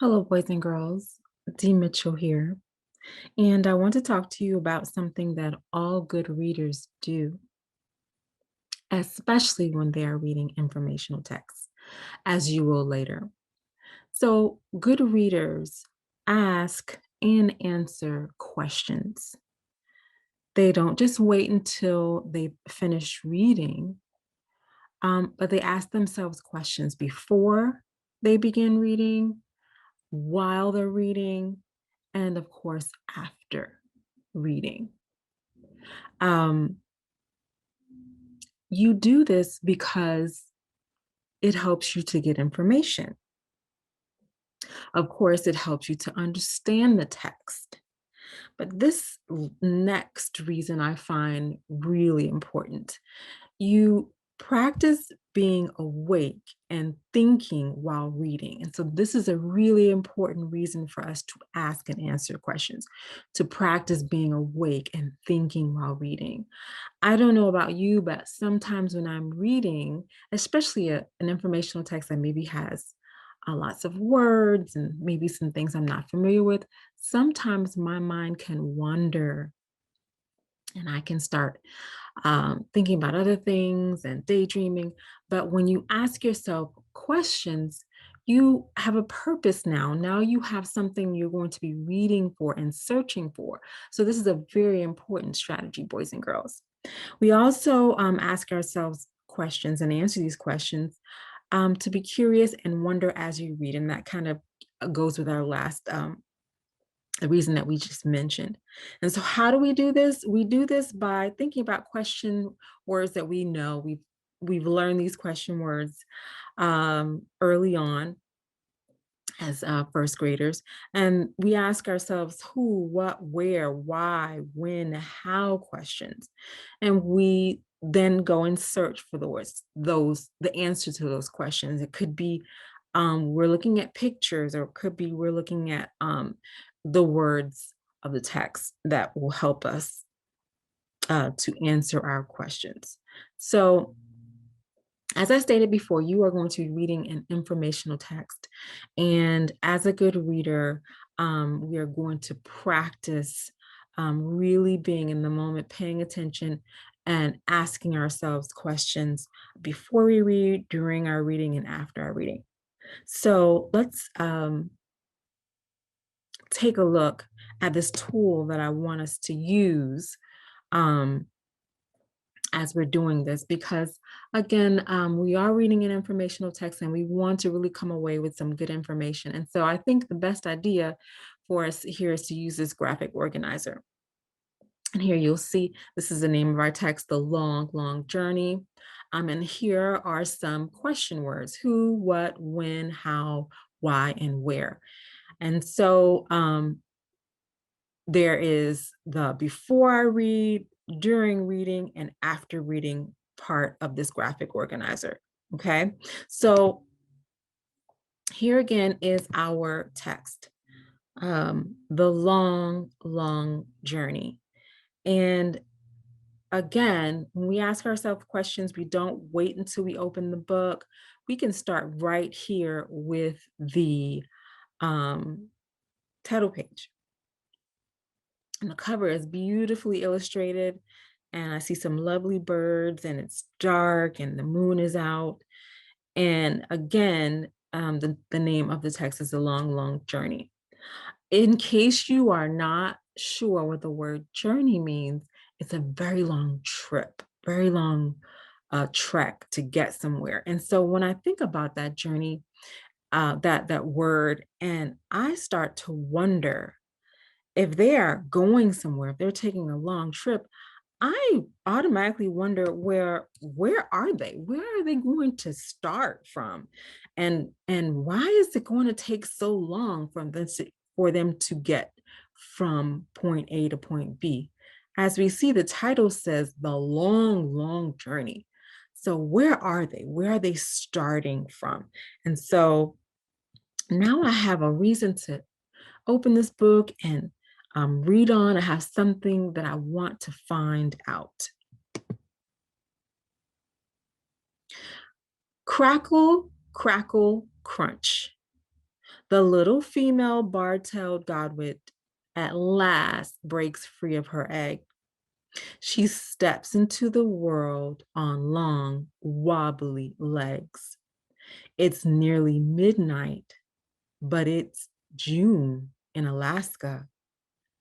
Hello, boys and girls. Dee Mitchell here, and I want to talk to you about something that all good readers do, especially when they are reading informational texts, as you will later. So, good readers ask and answer questions. They don't just wait until they finish reading, but they ask themselves questions before they begin reading, while they're reading, and of course, after reading. Um, you do this because it helps you to get information. Of course, it helps you to understand the text. But this next reason I find really important. You practice being awake and thinking while reading. And so this is a really important reason for us to ask and answer questions, to practice being awake and thinking while reading. I don't know about you, but sometimes when I'm reading, especially an informational text that maybe has lots of words and maybe some things I'm not familiar with, sometimes my mind can wander and I can start thinking about other things and daydreaming. But when you ask yourself questions, you have a purpose now. Now you have something you're going to be reading for and searching for. So, this is a very important strategy, boys and girls. We also ask ourselves questions and answer these questions to be curious and wonder as you read. And that kind of goes with our last the reason that we just mentioned. And so how do we do this? We do this by thinking about question words that we know. We've learned these question words early on as first graders, and we ask ourselves who, what, where, why, when, how questions, and we then go and search for the answer to those questions. It could be we're looking at pictures, or it could be we're looking at the words of the text that will help us to answer our questions. So, as I stated before, you are going to be reading an informational text. And as a good reader, we are going to practice really being in the moment, paying attention, and asking ourselves questions before we read, during our reading, and after our reading. So let's take a look at this tool that I want us to use um, as we're doing this, because again, we are reading an informational text and we want to really come away with some good information. And so I think the best idea for us here is to use this graphic organizer. And here you'll see this is the name of our text, The Long, Long Journey. And here are some question words: who, what, when, how, why, and where. And so there is the before I read, during reading, and after reading part of this graphic organizer. Okay, so here again is our text, The Long, Long Journey. And again, when we ask ourselves questions, we don't wait until we open the book. We can start right here with the um, title page. And the cover is beautifully illustrated. And I see some lovely birds, and it's dark, and the moon is out. And again, the name of the text is A Long, Long Journey. In case you are not sure what the word journey means, it's a very long trip, very long trek to get somewhere. And so when I think about that journey, that word, and I start to wonder if they are going somewhere, if they're taking a long trip, I automatically wonder where are they? Where are they going to start from? And why is it going to take so long for them to get from point A to point B? As we see, the title says The Long, Long Journey. So where are they? Where are they starting from? And so now I have a reason to open this book and read on. I have something that I want to find out. Crackle, crackle, crunch. The little female bar-tailed godwit at last breaks free of her egg. She steps into the world on long, wobbly legs. It's nearly midnight, but it's June in Alaska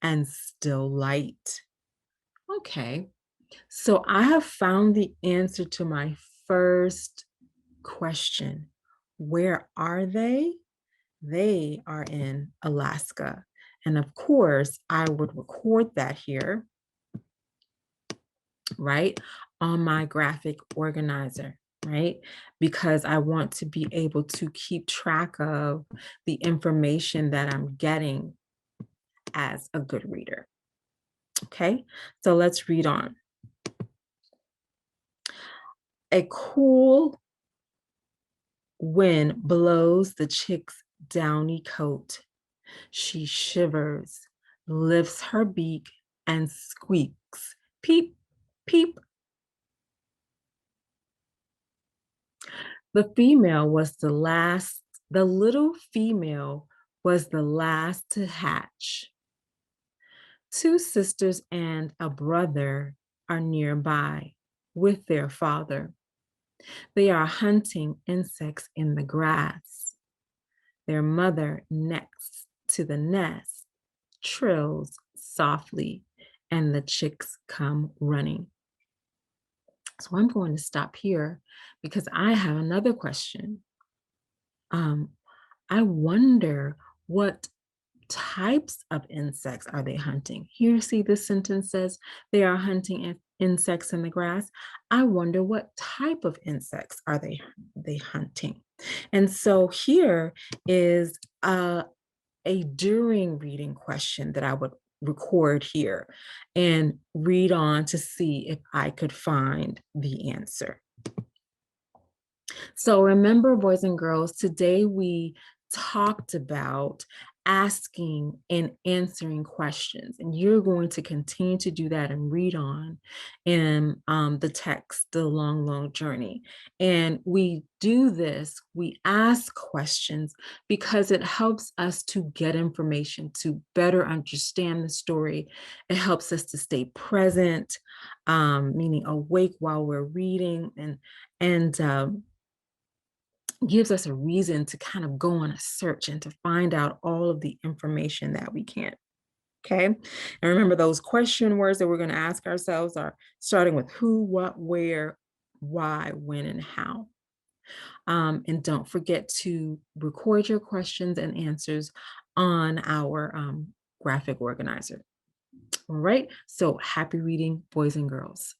and still light. Okay, so I have found the answer to my first question. Where are they? They are in Alaska. And of course, I would record that here, right, on my graphic organizer, right? Because I want to be able to keep track of the information that I'm getting as a good reader. Okay, so let's read on. A cool wind blows the chick's downy coat. She shivers, lifts her beak, and squeaks, peep, peep. The female was the last, the little female was the last to hatch. Two sisters and a brother are nearby with their father. They are hunting insects in the grass. Their mother, next to the nest, trills softly, and the chicks come running. So I'm going to stop here because I have another question. Um, I wonder what types of insects are they hunting? Here, see, this sentence says they are hunting insects in the grass. I wonder what type of insects are they hunting? And so here is a during reading question that I would record here and read on to see if I could find the answer. So remember, boys and girls, today we talked about asking and answering questions, and you're going to continue to do that and read on in the text, The Long, Long Journey. And we do this, we ask questions because it helps us to get information, to better understand the story. It helps us to stay present, meaning awake while we're reading, and gives us a reason to kind of go on a search and to find out all of the information that we can. Okay. And remember, those question words that we're going to ask ourselves are starting with who, what, where, why, when, and how. And don't forget to record your questions and answers on our graphic organizer. All right. So happy reading, boys and girls.